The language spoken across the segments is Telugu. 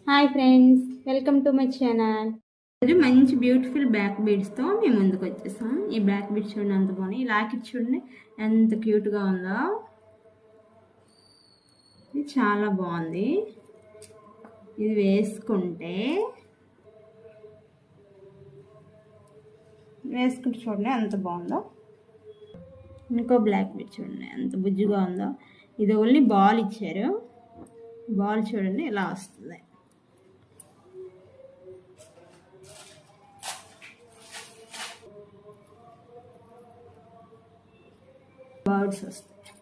Hi friends, welcome to my channel. ఈరోజు మంచి బ్యూటిఫుల్ బ్యాక్ బీడ్స్తో మేము ముందుకు వచ్చేసాం. ఈ బ్యాక్ బీడ్స్ చూడండి ఎంత బాగున్నాయి. ఈ లాకెట్ చూడండి ఎంత క్యూట్గా ఉందో. ఇది చాలా బాగుంది. ఇది వేసుకుంటే చూడండి ఎంత బాగుందో. ఇంకో బ్లాక్ బీడ్ చూడండి ఎంత బుజ్జిగా ఉందో. ఇది ఓన్లీ బాల్ ఇచ్చారు. బాల్ చూడండి ఇలా వస్తుంది. బర్డ్స్ వస్తాయి.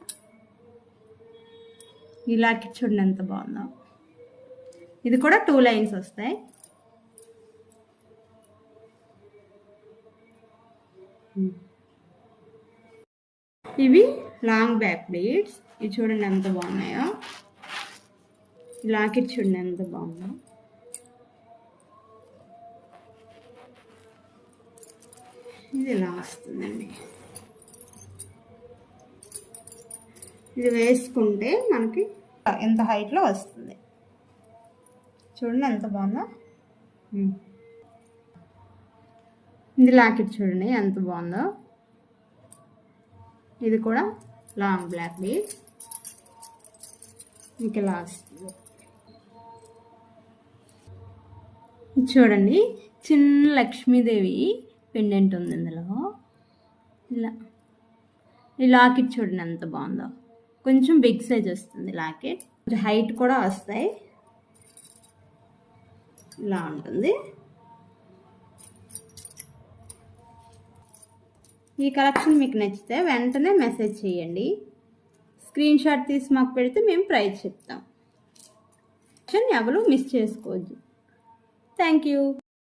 ఈ లాకెట్ చూడండి ఎంత బాగుందో. ఇది కూడా 2 లైన్స్ వస్తాయి. ఇవి లాంగ్ బ్యాక్ బీడ్స్. ఇవి చూడండి ఎంత బాగున్నాయో. ఈ లాకెట్ చూడండి ఎంత బాగుందో. ఇది ఇలా వస్తుందండి. ఇది వేసుకుంటే మనకి ఎంత హైట్లో వస్తుంది చూడండి ఎంత బాగుందో. ఇది లాకెట్ చూడండి ఎంత బాగుందో. ఇది కూడా లాంగ్ బ్లాక్ బీడ్. ఇంకా లాస్ట్ చూడండి చిన్న లక్ష్మీదేవి పెండెంట్ ఉంది ఇందులో. ఇలా ఈ లాకెట్ చూడండి ఎంత బాగుందో. కొంచెం బిగ్ సైజ్ వస్తుంది లాకెట్. కొంచెం హైట్ కూడా వస్తాయి. ఇలా ఉంటుంది. ఈ కలెక్షన్ మీకు నచ్చితే వెంటనే మెసేజ్ చేయండి. స్క్రీన్ షాట్ తీసి మాకు పెడితే మేము ప్రైస్ చెప్తాం. ఎవరు మిస్ చేసుకోవద్దు. Thank you.